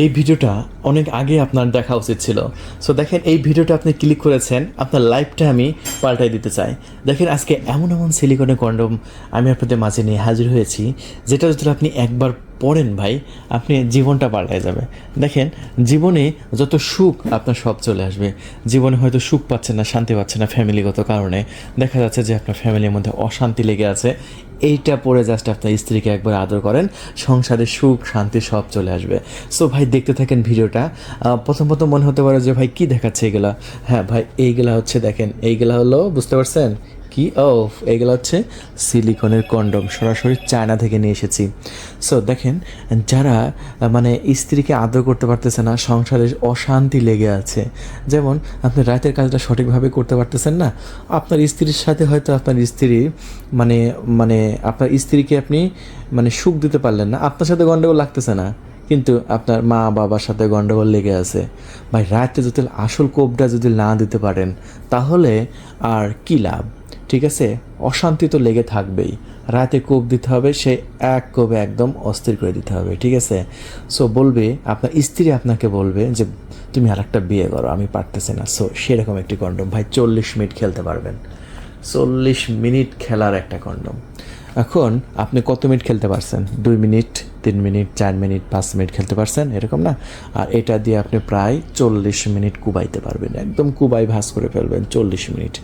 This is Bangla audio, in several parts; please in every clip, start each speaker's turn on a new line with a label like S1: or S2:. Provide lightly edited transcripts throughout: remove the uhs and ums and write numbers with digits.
S1: এই ভিডিওটা অনেক আগে আপনার দেখা উচিত ছিল। সো দেখেন, এই ভিডিওটা আপনি ক্লিক করেছেন, আপনার লাইফটা আমি পাল্টাই দিতে চাই। দেখেন, আজকে এমন এমন সিলিকনের কন্ডম আমি আপনাদের মাঝে নিয়ে হাজির হয়েছি, যেটা যদি আপনি একবার পড়েন ভাই, আপনি জীবনটা পাল্টায় যাবে। দেখেন, জীবনে যত সুখ আপনার সব চলে আসবে। জীবনে হয়তো সুখ পাচ্ছেন না, শান্তি পাচ্ছেন না ফ্যামিলিগত কারণে, দেখা যাচ্ছে যে আপনার ফ্যামিলির মধ্যে অশান্তি লেগে আছে। এইটা পরে জাস্ট আপনার স্ত্রীকে একবার আদর করেন, সংসারে সুখ শান্তি সব চলে আসবে। সো ভাই, দেখতে থাকেন ভিডিওটা। প্রথম প্রথম মনে হতে পারে যে ভাই কী দেখাচ্ছে এগুলা। হ্যাঁ ভাই, এইগুলা হচ্ছে, দেখেন এইগুলা হলো, বুঝতে পারছেন কি? ও, এইগুলো হচ্ছে সিলিকনের কন্ডম, সরাসরি চায়না থেকে নিয়ে এসেছি। সো দেখেন, যারা মানে স্ত্রীকে আদর করতে পারতেছে না, সংসারে অশান্তি লেগে আছে, যেমন আপনি রাতের কাজটা সঠিকভাবে করতে পারতেছেন না, আপনার স্ত্রীর সাথে হয়তো আপনার স্ত্রী মানে মানে আপনার স্ত্রীকে আপনি মানে সুখ দিতে পারলেন না, আপনার সাথে গণ্ডগোল লাগতেছে না, কিন্তু আপনার মা বাবার সাথে গণ্ডগোল লেগে আছে। ভাই, রাতে যদি আসল কোপটা যদি না দিতে পারেন, তাহলে আর কি লাভ? ঠিক আছে, অশান্তি তো লেগে থাকবেই। রাতে কোপ দিতে হবে, সে এক কোপে একদম অস্থির করে দিতে হবে। ঠিক আছে, সো বলবে, আপনার স্ত্রী আপনাকে বলবে যে তুমি আর একটা বিয়ে করো, আমি পারতেছি না। সো সেরকম একটি কন্ডম ভাই, 40 মিনিট খেলতে পারবেন। 40 মিনিট খেলার একটা কন্ডম। এখন আপনি কত মিনিট খেলতে পারছেন? 2 মিনিট, 3 মিনিট, 4 মিনিট, 5 মিনিট খেলতে পারছেন, এরকম না? আর এটা দিয়ে আপনি প্রায় 40 মিনিট কুবাইতে পারবেন, একদম কুবাই ভাঁজ করে ফেলবেন 40 মিনিট।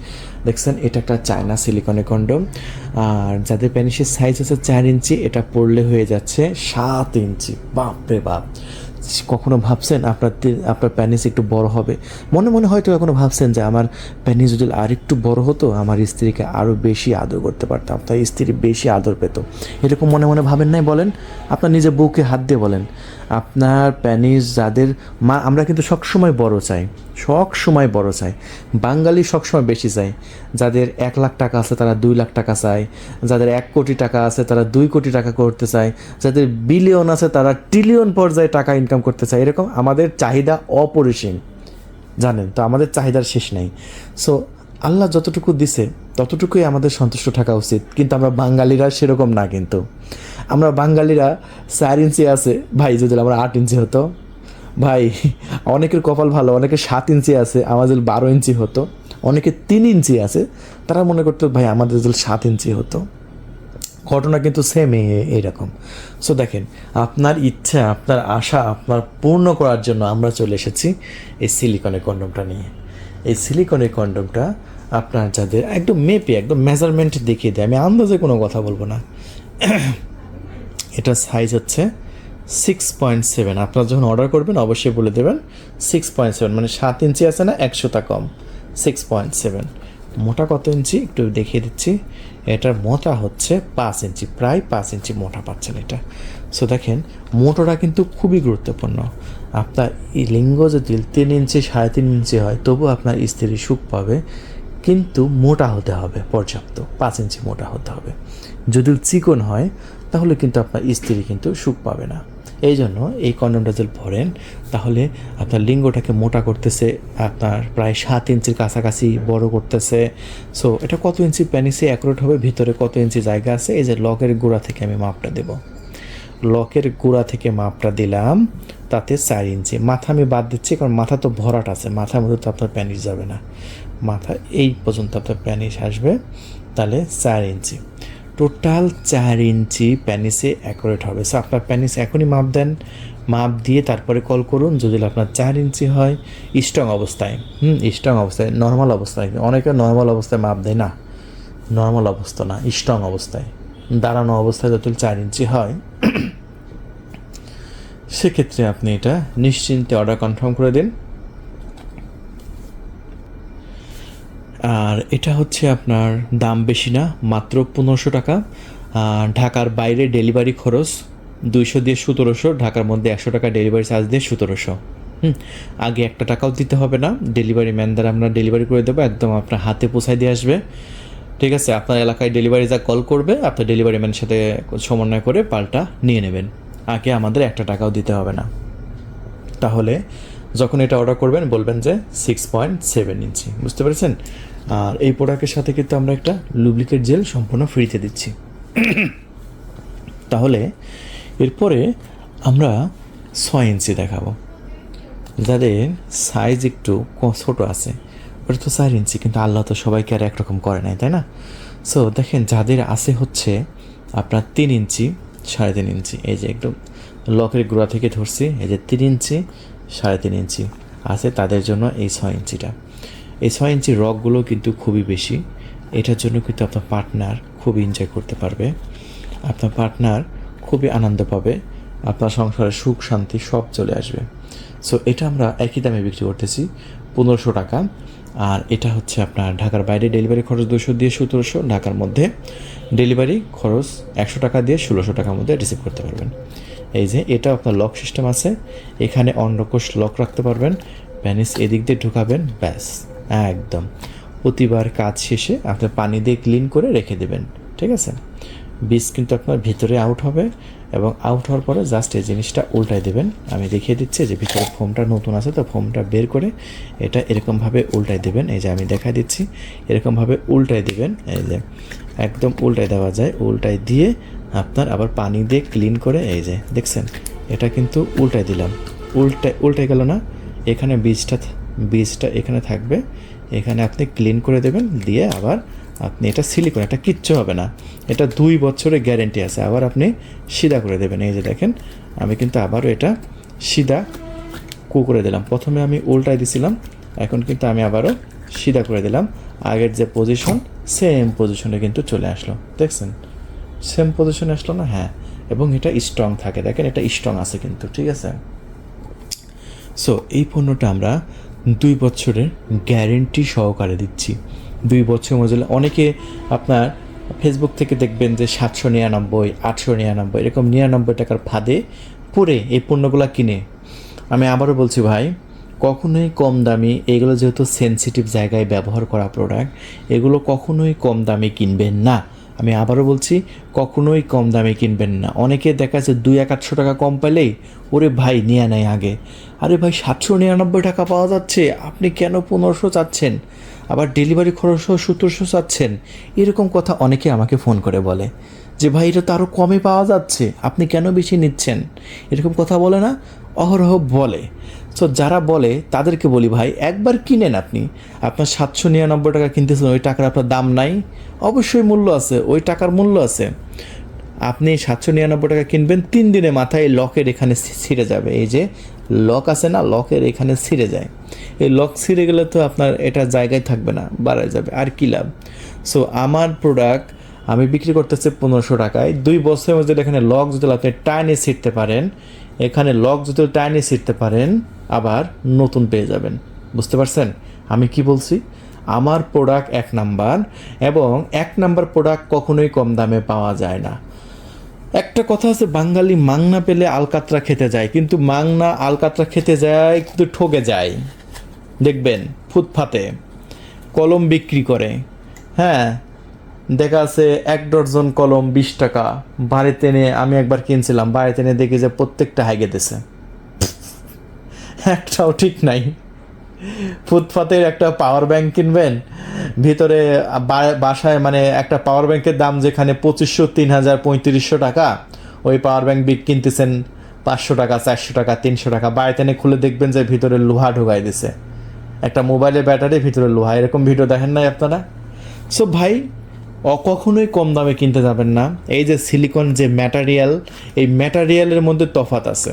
S1: দেখছেন, এটা একটা চায়না সিলিকনের কন্ডম। আর যাদের পেনিসের সাইজ আছে 4 ইঞ্চি, এটা পড়লে হয়ে যাচ্ছে 7 ইঞ্চি। বাপরে বাপ! কখনো ভাবছেন আপনার প্যানিস একটু বড় হবে? মনে মনে হয়তো এখনো ভাবছেন যে আমার প্যানিস যদি আর একটু বড় হতো, আমার স্ত্রীকে আরও বেশি আদর করতে পারতাম, তাই স্ত্রী বেশি আদর পেত। এরকম মনে মনে ভাবেন নাই? বলেন, আপনার নিজের বউকে হাত দিয়ে বলেন, আপনার প্যানিস যাদের মা, আমরা কিন্তু সবসময় বড় চাই, সবসময় বড় চাই। বাঙালি সবসময় বেশি চাই। যাদের 1 লাখ টাকা আছে তারা 2 লাখ টাকা চায়, যাদের 1 কোটি টাকা আছে তারা 2 কোটি টাকা করতে চায়, যাদের বিলিয়ন আছে তারা ট্রিলিয়ন পর্যায়ে টাকা ইনকাম করতে চায়। এরকম আমাদের চাহিদা অপরিসীম, জানেন তো, আমাদের চাহিদার শেষ নেই। সো আল্লাহ যতটুকু দিছে ততটুকুই আমাদের সন্তুষ্ট থাকা উচিত। কিন্তু আমরা বাঙালিরা সেরকম না। কিন্তু আমরা বাঙালিরা 4 ইঞ্চি আছে ভাই, যদি আমরা 8 ইঞ্চি হতো ভাই। অনেকের কপাল ভালো, অনেকের 7 ইঞ্চি আছে, আমাদের 12 ইঞ্চি হতো। অনেকে 3 ইঞ্চি আছে, তারা মনে করতো ভাই আমাদের যদি 7 ইঞ্চি হতো। ঘটনা কিন্তু সেম এইরকম। সো দেখেন, আপনার ইচ্ছা, আপনার আশা আপনার পূর্ণ করার জন্য আমরা চলে এসেছি এই সিলিকনের কন্ডমটা নিয়ে। এই সিলিকনের কন্ডমটা আপনার যাদের একদম মেপে, একদম মেজারমেন্ট দেখিয়ে দেয়, আমি আন্দাজে কোনো কথা বলবো না। এটা সাইজ হচ্ছে 6.7। আপনারা যখন অর্ডার করবেন অবশ্যই বলে দেবেন 6.7, মানে 7 ইঞ্চি আছে না, 100টা কম, 6.7। মোটা কত ইঞ্চি একটু দেখিয়ে দিচ্ছি। এটার মোটা হচ্ছে 5 ইঞ্চি, প্রায় 5 ইঞ্চি মোটা পাচ্ছেন এটা। সো দেখেন, মোটোটা কিন্তু খুবই গুরুত্বপূর্ণ। আপনার এই লিঙ্গ যদি 3 ইঞ্চি, 3.5 ইঞ্চি হয়, তবু আপনার স্ত্রী সুখ পাবে, কিন্তু মোটা হতে হবে পর্যাপ্ত, 5 ইঞ্চি মোটা হতে হবে। যদি চিকন হয় তাহলে কিন্তু আপনার স্ত্রী কিন্তু সুখ পাবে না। এই জন্য এই কন্ডমটা যদি ভরেন, তাহলে আপনার লিঙ্গটাকে মোটা করতেছে, আপনার প্রায় 7 ইঞ্চির কাছাকাছি বড় করতেছে। সো এটা কত ইঞ্চি প্যানিসে অ্যাকুরেট হবে, ভিতরে কত ইঞ্চি জায়গা আছে, এই যে লকের গোড়া থেকে আমি মাপটা দেব, লকের গোড়া থেকে মাপটা দিলাম, তাতে 4 ইঞ্চি। মাথা আমি বাদ দিচ্ছি, কারণ মাথা তো ভরাট আছে, মাথার মধ্যে তো আপনার প্যানিস যাবে না, মাথা এই পর্যন্ত আপনার প্যানিস আসবে, তাহলে 4 ইঞ্চি। টোটাল 4 ইঞ্চি প্যানিসে অ্যাকুরেট হবে। সো আপনার প্যানিস এখনই মাপ দেন, মাপ দিয়ে তারপরে কল করুন। যদি আপনার 4 ইঞ্চি হয় স্ট্রং অবস্থায়, স্ট্রং অবস্থায়, নর্মাল অবস্থায়, অনেকে নর্মাল অবস্থায় মাপ দেয় না, নর্মাল অবস্থা না, স্ট্রং অবস্থায়, দাঁড়ানো অবস্থায় যদি 4 ইঞ্চি হয়, সেক্ষেত্রে আপনি এটা নিশ্চিন্তে অর্ডার কনফার্ম করে দিন। আর এটা হচ্ছে আপনার দাম বেশি না, মাত্র 1500 টাকা। ঢাকার বাইরে ডেলিভারি খরচ 200 দিয়ে 1700, ঢাকার মধ্যে 100 টাকা ডেলিভারি চার্জ দিয়ে 1700। আগে 1 টাকাও দিতে হবে না, ডেলিভারি ম্যান দ্বারা আমরা ডেলিভারি করে দেবো, একদম আপনার হাতে পৌঁছায় দিয়ে আসবে। ঠিক আছে, আপনার এলাকায় ডেলিভারি যা কল করবে, আপনার ডেলিভারি ম্যানের সাথে সমন্বয় করে পাল্টা নিয়ে নেবেন। আগে আমাদের 1 টাকাও দিতে হবে না। তাহলে যখন এটা অর্ডার করবেন বলবেন যে 6.7 ইঞ্চি, বুঝতে পেরেছেন? আর এই প্রোডাক্টের সাথে কিন্তু আমরা একটা লুব্রিকেট জেল সম্পূর্ণ ফ্রিতে দিচ্ছি। তাহলে এরপরে আমরা 6 ইঞ্চি দেখাবো। যাদের সাইজ একটু ছোটো আছে ওটা তো 4 ইঞ্চি, কিন্তু আল্লাহ তো সবাইকে আর একরকম করে নাই, তাই না? সো দেখেন যাদের আছে হচ্ছে আপনার 3 ইঞ্চি, 3.5 ইঞ্চি, এই যে একদম লকের গোড়া থেকে ধরছি, এই যে 3 ইঞ্চি, 3.5 ইঞ্চি আছে, তাদের জন্য এই 6 ইঞ্চিটা। এই 6 ইঞ্চি রকগুলো কিন্তু খুবই বেশি, এটার জন্য কিন্তু আপনার পার্টনার খুবই এনজয় করতে পারবে, আপনার পার্টনার খুবই আনন্দ পাবে, আপনার সংসারে সুখ শান্তি সব চলে আসবে। সো এটা আমরা একই দামে বিক্রি করতেছি 1500 টাকা। আর এটা হচ্ছে আপনার ঢাকার বাইরে ডেলিভারি খরচ 200 দিয়ে 1700, ঢাকার মধ্যে ডেলিভারি খরচ 100 টাকা দিয়ে 1600 টাকার মধ্যে রিসিভ করতে পারবেন। এই যে এটা আপনার লক সিস্টেম আছে, এখানে অন্ডকোষ লক রাখতে পারবেন, প্যানিস এদিক দিয়ে ঢুকাবেন, ব্যাস একদম প্রতিবার কাজ শেষে আপনি পানি দিয়ে ক্লিন করে রেখে দেবেন, ঠিক আছে? বীজ কিন্তু আপনার ভিতরে আউট হবে, এবং আউট হওয়ার পরে জাস্ট এই জিনিসটা উল্টাই দেবেন। আমি দেখিয়ে দিচ্ছি যে ভিতরে ফোমটা নতুন আছে, তো ফোমটা বের করে এটা এরকমভাবে উল্টাই দেবেন। এই যে আমি দেখা দিচ্ছি, এরকমভাবে উল্টাই দেবেন, এই যে একদম উল্টাই দেওয়া যায়, উল্টাই দিয়ে আপনার আবার পানি দিয়ে ক্লিন করে, এই যে দেখছেন এটা কিন্তু উল্টাই দিলাম, উল্টে গেল না, এখানে বীজটা এখানে থাকবে, এখানে আপনি ক্লিন করে দেবেন, দিয়ে আবার আপনি এটা সিলিকন, এটা কিচ্ছু হবে না, এটা 2 বছরের গ্যারেন্টি আছে। আবার আপনি সিধা করে দেবেন, এই যে দেখেন আমি কিন্তু আবারও এটা সিধা করে দিলাম, প্রথমে আমি উল্টাই দিছিলাম, এখন কিন্তু আমি আবারও সিধা করে দিলাম, আগের যে পজিশন সেম পজিশনে কিন্তু চলে আসলো, দেখছেন সেম পজিশনে আসলো না? হ্যাঁ, এবং এটা স্ট্রং থাকে, দেখেন এটা স্ট্রং আছে কিন্তু, ঠিক আছে? সো এই পণ্যটা আমরা 2 বছরের গ্যারেন্টি সহকারে দিচ্ছি। 2 বছর মধ্যে অনেকে আপনার ফেসবুক থেকে দেখবেন যে 799, 899 এরকম 99 টাকার ফাঁদে পড়ে এই পণ্যগুলো কিনে। আমি আবারও বলছি ভাই, কখনোই কম দামি, এগুলো যেহেতু সেনসিটিভ জায়গায় ব্যবহার করা প্রোডাক্ট, এগুলো কখনোই কম দামে কিনবেন না। আমি আবারও বলছি, কখনোই কম দামে কিনবেন না। অনেকে দেখা যাচ্ছে 200-800 টাকা কম পেলেই ওরে ভাই নিয়ে নেয় আগে। আরে ভাই 799 টাকা পাওয়া যাচ্ছে, আপনি কেন 1500 চাচ্ছেন? আবার ডেলিভারি খরচও 1700 চাচ্ছেন। এরকম কথা অনেকে আমাকে ফোন করে বলে যে ভাই এটা তো আরও কমে পাওয়া যাচ্ছে, আপনি কেন বেশি নিচ্ছেন? এরকম কথা বলে না, অহরহ বলে। সো যারা বলে তাদেরকে বলি ভাই একবার কিনেন, আপনি আপনার 799 টাকা কিনতেছেন, ওই টাকার আপনার দাম নাই? অবশ্যই মূল্য আছে, ওই টাকার মূল্য আছে। আপনি 799 টাকা কিনবেন, 3 দিনে মাথায় লকের এখানে ছিঁড়ে যাবে, এই যে লক আছে না, লকের এখানে ছিঁড়ে যায়, এই লক ছিঁড়ে গেলে তো আপনার এটা জায়গায় থাকবে না, বাড়ায় যাবে, আর কী লাভ? সো আমার প্রোডাক্ট আমি বিক্রি করতেছি 1500 টাকায়। 2 বছরের মধ্যে এখানে লক যদি আপনি টাইনে ছিঁড়তে পারেন, এখানে লক যদি টাইনে ছিঁড়তে পারেন, আবার নতুন পেয়ে যাবেন। বুঝতে পারছেন আমি কি বলছি? আমার প্রোডাক্ট 1 নাম্বার, এবং 1 নাম্বার প্রোডাক্ট কখনোই কম দামে পাওয়া যায় না। একটা কথা আছে, বাঙালি মাংনা পেলে আলকাতরা খেতে যায়, কিন্তু মাংনা আলকাতরা খেতে যায় কিন্তু ঠকে যায়। দেখবেন ফুটপাতে কলম বিক্রি করে, হ্যাঁ দেখা আছে 1 ডজন কলম 20 টাকা, বাড়িতে এনে আমি একবার কিনছিলাম, বাড়িতে এনে দেখি যে প্রত্যেকটা হাইগে দিছে, একটাও ঠিক নাই। ফুটপাতের একটা পাওয়ার ব্যাংক কিনবেন, ভিতরে বাসায় মানে একটা পাওয়ার ব্যাংকের দাম যেখানে 2500, 3000, 3500 টাকা, ওই পাওয়ার ব্যাংক কিনতেছেন 500 টাকা, 400 টাকা, 300 টাকা। বাড়িতে এনে খুলে দেখবেন যে ভিতরে লোহা ঢোকাই দিছে, একটা মোবাইলের ব্যাটারি ভিতরে লোহা। এরকম ভিডিও দেখেন নাই আপনারা? সো ভাই কখনোই কম দামে কিনতে যাবেন না। এই যে সিলিকন যে ম্যাটেরিয়াল, এই ম্যাটেরিয়ালের মধ্যে তফাৎ আছে।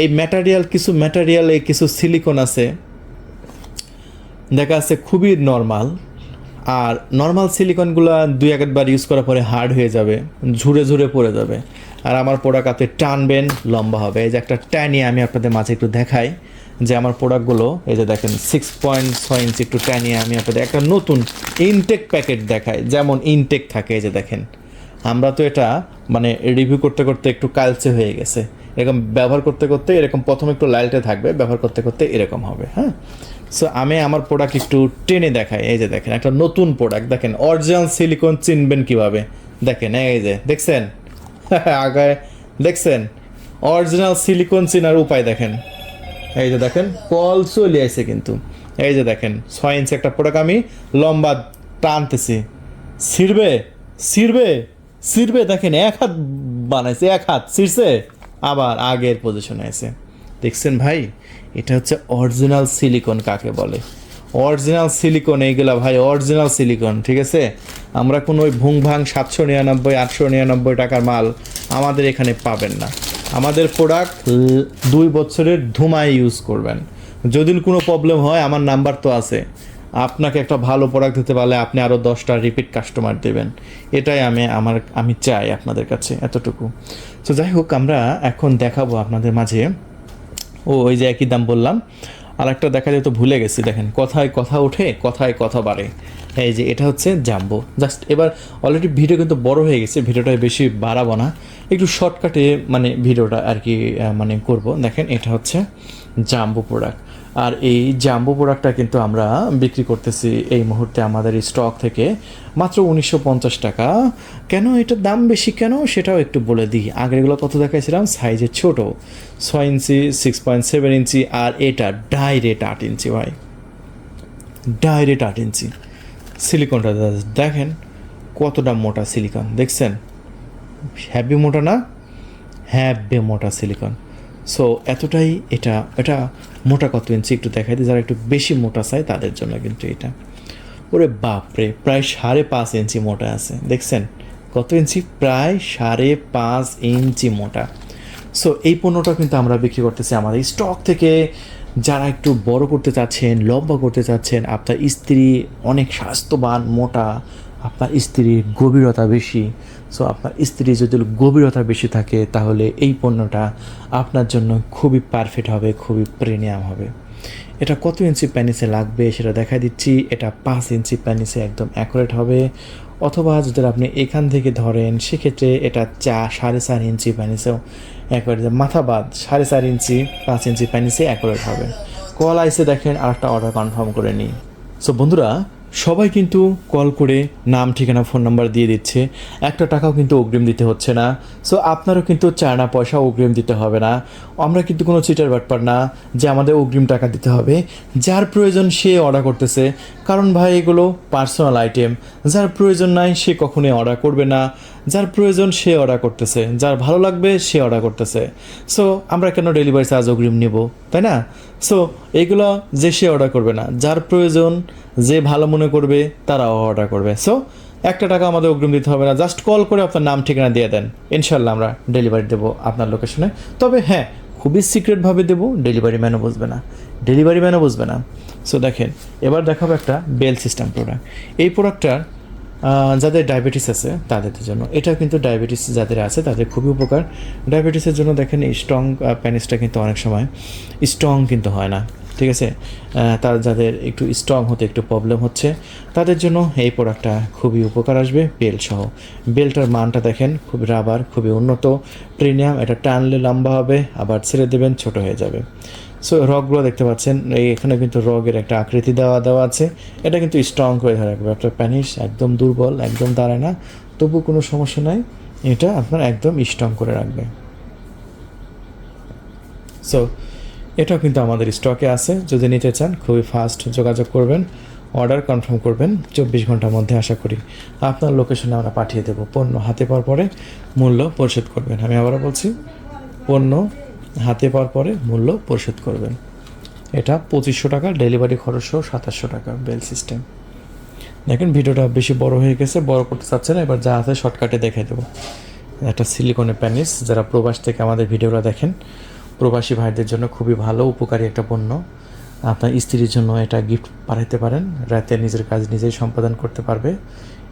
S1: এই ম্যাটেরিয়াল, কিছু ম্যাটেরিয়ালে কিছু সিলিকন আছে দেখা যাচ্ছে খুবই নর্মাল, আর নর্মাল সিলিকনগুলো 2-1 বার ইউজ করার পরে হার্ড হয়ে যাবে, ঝুরে ঝুরে পড়ে যাবে, আর আমার প্রোডাক্ট আপনি টানবেন লম্বা হবে। এই যে একটা টানিয়ে আমি আপনাদের মাঝে একটু দেখাই যে আমার প্রোডাক্টগুলো, এই যে দেখেন 6.6 ইঞ্চি, একটু টানিয়ে আমি আপনাদের একটা নতুন ইনটেক প্যাকেট দেখাই, যেমন ইনটেক থাকে। এই যে দেখেন, আমরা তো এটা মানে রিভিউ করতে করতে একটু কালচে হয়ে গেছে, এরকম ব্যবহার করতে করতে এরকম প্রথমে একটু লাইটে থাকবে, ব্যবহার করতে করতে এরকম হবে। হ্যাঁ, সো আমি আমার প্রোডাক্ট একটু টেনে দেখাই। এই যে দেখেন একটা নতুন প্রোডাক্ট, দেখেন অরিজিনাল সিলিকন চিনবেন কিভাবে, দেখেন এই যে দেখছেন আগে দেখছেন অরিজিনাল সিলিকন চিনার উপায় দেখেন। এই যে দেখেন কল চলে আসছে, কিন্তু এই যে দেখেন 6 ইঞ্চি একটা প্রোডাক্ট আমি লম্বা টানতেছি, ছিঁড়বে ছিঁড়বে ছিঁড়বে, দেখেন 1 হাত বানাইছে, 1 হাত ছিঁড়ছে, আবার আগের পজিশনে আছে। দেখছেন ভাই, এটা হচ্ছে অরিজিনাল সিলিকন কাকে বলে। অরিজিনাল সিলিকন এইগুলা ভাই, অরিজিনাল সিলিকন, ঠিক আছে। আমরা কোনো ওই ভুং ভাং 799 899 টাকার মাল আমাদের এখানে পাবেন না। আমাদের প্রোডাক্ট 2 বছরের ধুমায় ইউজ করবেন। যদি কোনো প্রবলেম হয় আমার নাম্বার তো আছে, আপনাকে একটা ভালো প্রোডাক্ট দিতে পারলে আপনি আরও 10টা রিপিট কাস্টমার দেবেন। এটাই আমি চাই আপনাদের কাছে, এতটুকু। তো যাই হোক, আমরা এখন দেখাবো আপনাদের মাঝে ওই যে একই দাম বললাম, আর একটা দেখা যেত ভুলে গেছি। দেখেন, কথায় কথা ওঠে, কথায় কথা বাড়ে। এই যে এটা হচ্ছে জাম্বো। জাস্ট এবার অলরেডি ভিডিও কিন্তু বড় হয়ে গেছে, ভিডিওটা বেশি বাড়াবো না, একটু শর্টকাটে মানে ভিডিওটা আর কি মানে করব। দেখেন, এটা হচ্ছে জাম্বো প্রোডাক্ট। আর এই জাম্বো প্রোডাক্টটা কিন্তু আমরা বিক্রি করতেছি এই মুহূর্তে আমাদের স্টক থেকে মাত্র 1950 টাকা। কেন এটার দাম বেশি কেন সেটাও একটু বলে দিই। আগেরগুলো কত দেখাইছিলাম, সাইজে ছোট, 6 ইঞ্চি, 6.7 ইঞ্চি, আর এটা ডাইরেক্ট 8 ইঞ্চি ভাই, ডাইরেক্ট 8 ইঞ্চি সিলিকনটা। দেখেন কতটা মোটা সিলিকন, দেখছেন? হ্যাভি মোটা না? হ্যাভি মোটা সিলিকন। সো এতটাই এটা মোটা কত ইঞ্চি একটু দেখাই দিই, যারা একটু বেশি মোটা চায় তাদের জন্য কিন্তু এটা। ওরে বাপরে, প্রায় 5.5 ইঞ্চি মোটা আছে, দেখছেন? কত ইঞ্চি? প্রায় 5.5 ইঞ্চি মোটা। সো এই পণ্যটা কিন্তু আমরা বিক্রি করতেছি আমাদের স্টক থেকে। যারা একটু বড় করতে চাচ্ছেন, লম্বা করতে চাচ্ছেন, আপনার স্ত্রী অনেক স্বাস্থ্যবান, মোটা, আপনার স্ত্রীর গভীরতা বেশি, সো আপনার স্ত্রীর যদি গভীরতা বেশি থাকে তাহলে এই পণ্যটা আপনার জন্য খুবই পারফেক্ট হবে, খুবই প্রিমিয়াম হবে। এটা কত ইঞ্চি প্যানিসে লাগবে সেটা দেখা দিচ্ছি। এটা 5 ইঞ্চি প্যানিসে একদম অ্যাকুরেট হবে, অথবা যদি আপনি এখান থেকে ধরেন সেক্ষেত্রে এটা 4.5 ইঞ্চি প্যানিসেও অ্যাকুরেট, মাথা বাদ 4.5 ইঞ্চি 5 ইঞ্চি প্যানিসে অ্যাকুরেট হবে। কল আইসে দেখেন, আর একটা অর্ডার কনফার্ম করে নিই। সো বন্ধুরা, সবাই কিন্তু কল করে নাম, ঠিকানা, ফোন নাম্বার দিয়ে দিচ্ছে, একটা টাকাও কিন্তু অগ্রিম দিতে হচ্ছে না। সো আপনারও কিন্তু চায়না পয়সা অগ্রিম দিতে হবে না। আমরা কিন্তু কোনো চিটার ব্যাপার না যে আমাদের অগ্রিম টাকা দিতে হবে। যার প্রয়োজন সে অর্ডার করতেছে, কারণ ভাই এগুলো পার্সোনাল আইটেম। যার প্রয়োজন নাই সে কখনোই অর্ডার করবে না, যার প্রয়োজন সে অর্ডার করতেছে, যার ভালো লাগবে সে অর্ডার করতেছে। সো আমরা কেন ডেলিভারি চার্জ অগ্রিম নেব, তাই না? সো এইগুলো যে সে অর্ডার করবে না, যার প্রয়োজন, যে ভালো মনে করবে তারাও অর্ডার করবে। সো একটা টাকা আমাদের অগ্রিম দিতে হবে না, জাস্ট কল করে আপনার নাম ঠিকানা দিয়ে দেন, ইনশাল্লাহ আমরা ডেলিভারি দেবো আপনার লোকেশনে। তবে হ্যাঁ, খুবই সিক্রেটভাবে দেবো, ডেলিভারি ম্যানও বুঝবে না, ডেলিভারি ম্যানও বুঝবে না। সো দেখেন, এবার দেখাবো একটা বেল সিস্টেম প্রোডাক্ট। এই প্রোডাক্টটার যাদের ডায়াবেটিস আছে তাদের জন্য, এটা কিন্তু ডায়াবেটিস যাদের আছে তাদের খুবই উপকার। ডায়াবেটিসের জন্য দেখেন এই স্ট্রং প্যানিসটা কিন্তু অনেক সময় স্ট্রং কিন্তু হয় না, ঠিক আছে। তার যাদের একটু স্ট্রং হতে একটু প্রবলেম হচ্ছে তাদের জন্য এই প্রোডাক্টটা খুবই উপকার আসবে, বেল্ট সহ। বেল্টটার মানটা দেখেন, খুব রাবার, খুবই উন্নত, প্রিমিয়াম। এটা টানলে লম্বা হবে, আবার ছেড়ে দেবেন ছোট হয়ে যাবে। সো রগগুলো দেখতে পাচ্ছেন, এখানে কিন্তু রগের একটা আকৃতি দেওয়া আছে। এটা কিন্তু স্ট্রং করে ধরে রাখবে আপনার প্যানিস, একদম দুর্বল, একদম দাঁড়ায় না, তবু কোনো সমস্যা নাই, এটা আপনার একদম স্ট্রং করে রাখবে। সো এটাও কিন্তু আমাদের স্টকে আছে, যদি নিতে চান খুবই ফাস্ট যোগাযোগ করবেন, অর্ডার কনফার্ম করবেন, 24 ঘন্টার মধ্যে আশা করি আপনার লোকেশনে আমরা পাঠিয়ে দেবো। পণ্য হাতে পাওয়ার পরে মূল্য পরিশোধ করবেন। আমি আবারও বলছি, পণ্য হাতে পাওয়ার পরে মূল্য পরিশোধ করবেন। এটা 2500 টাকা, ডেলিভারি খরচ সহ 2700 টাকা বেল সিস্টেম। দেখেন ভিডিওটা বেশি বড় হয়ে গেছে, বড় করতে চাচ্ছে না, এবার যা আছে শর্টকাটে দেখাই দেবো। একটা সিলিকনের প্যানিস, যারা প্রবাস থেকে আমাদের ভিডিওটা দেখেন, প্রবাসী ভাইদের জন্য খুবই ভালো উপকারী একটা পণ্য। আপনার স্ত্রীর জন্য এটা গিফট পাঠাতে পারেন, রাতে নিজের কাজ নিজেই সম্পাদন করতে পারবে।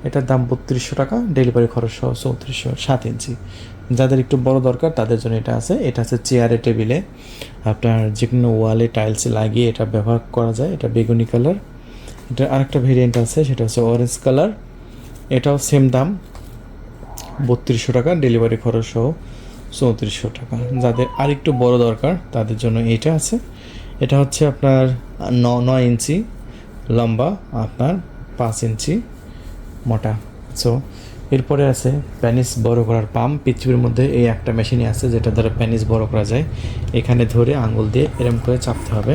S1: এটার দাম 3200 টাকা, ডেলিভারি খরচ সহ 3400, 7 ইঞ্চি। যাদের একটু বড় দরকার তাদের জন্য এটা আছে। এটা আছে চেয়ারে, টেবিলে, আপনার যে কোনো ওয়ালে টাইলসে লাগিয়ে এটা ব্যবহার করা যায়। এটা বেগুনি কালার। এটা আরেকটা ভেরিয়েন্ট আছে, সেটা হচ্ছে অরেঞ্জ কালার। এটাও সেম দাম, 3200 টাকা, ডেলিভারি খরচ সহ 3400 টাকা। যাদের আরেকটু বড় দরকার তাদের জন্য এইটা আছে। এটা হচ্ছে আপনার 9 ইঞ্চি লম্বা, আপনার 5 ইঞ্চি মোটা। সো এরপরে আছে প্যানিস বড় করার পাম্প। পৃথিবীর মধ্যে এই একটা মেশিনই আছে যেটা দ্বারা প্যানিস বড় করা যায়। এখানে ধরে আঙুল দিয়ে এরম করে চাপতে হবে,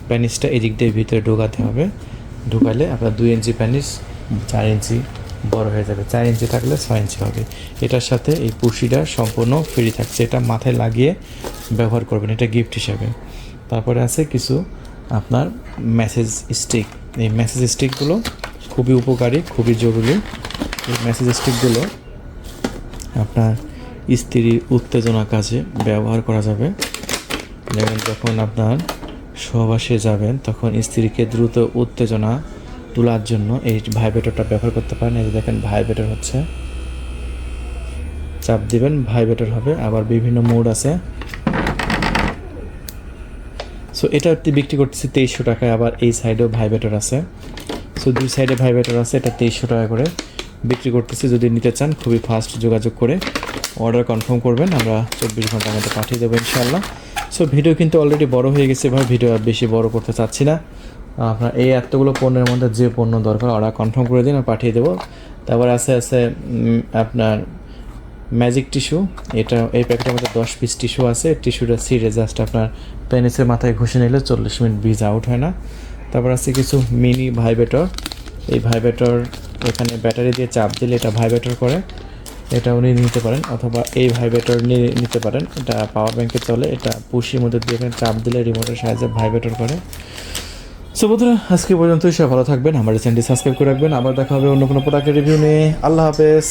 S1: প্যানিসটা এদিক দিয়ে ভিতরে ঢোকাতে হবে। ঢুকালে আপনার 2 ইঞ্চি প্যানিস, 4 ইঞ্চি, বড় হয়ে যাবে। 4 ইঞ্চি থাকলে 6 ইঞ্চি হবে। এটার সাথে এই পুশিটা সম্পূর্ণ ফ্রি থাকছে, এটা মাথায় লাগিয়ে ব্যবহার করবেন, এটা গিফট হিসাবে। তারপরে আছে কিছু আপনার মেসেজ স্টিক। এই মেসেজ স্টিকগুলো খুবই উপকারী, খুবই জরুরি। এই মেসেজ স্টিকগুলো আপনার স্ত্রীর উত্তেজনা কাজে ব্যবহার করা যাবে। যেমন যখন আপনার সহবাসে যাবেন তখন স্ত্রীকে দ্রুত উত্তেজনা তোলার জন্য এই ভাইব্রেটরটা ব্যবহার করতে পারেন। এই যে দেখেন ভাইব্রেটর হচ্ছে, চাপ দিবেন ভাইব্রেটর হবে। আবার বিভিন্ন মোড আছে। সো এটা বিক্রি করতেছি 2300 টাকায়। আবার এই সাইডেও ভাইব্রেটর আছে। সো দুই সাইডে ভাইব্রেটর আছে, এটা 2300 টাকা করে বিক্রি করতেছি। যদি নিতে চান খুবই ফাস্ট যোগাযোগ করে অর্ডার কনফার্ম করবেন, আমরা 24 ঘন্টার মধ্যে পাঠিয়ে দেবো ইনশাআল্লাহ। সো ভিডিও কিন্তু অলরেডি বড় হয়ে গেছে ভাই, ভিডিও আর বেশি বড় করতে চাচ্ছি না। আপনার এই এতগুলো পণ্যের মধ্যে যে পণ্য দরকার অর্ডার কনফার্ম করে দিন, আর পাঠিয়ে দেবো। তারপর আছে আপনার ম্যাজিক টিস্যু। এটা এই প্যাকেটের মধ্যে 10 পিস টিস্যু আছে। টিস্যুটা ছিঁড়ে জাস্ট আপনার পেনিসের মাথায় ঘষে নিলে 40 মিনিট বীজ আউট হয় না। তারপর আছে কিছু মিনি ভাইব্রেটর। এই ভাইব্রেটর এখানে ব্যাটারি দিয়ে চাপ দিলে এটা ভাইব্রেটর করে, এটা উনি নিতে পারেন, অথবা এই ভাইব্রেটর নিতে পারেন। এটা পাওয়ার ব্যাংকে চলে, এটা পুশির মধ্যে দিয়ে এখানে চাপ দিলে রিমোটের সাহায্যে ভাইব্রেটর করে। সো বন্ধুরা আজকে পর্যন্তই, সব ভালো থাকবেন, আমার চ্যানেলটি সাবস্ক্রাইব করে রাখবেন। আবার দেখা হবে অন্য কোনো প্রোডাক্টের রিভিউ নিয়ে। আল্লাহ হাফেজ।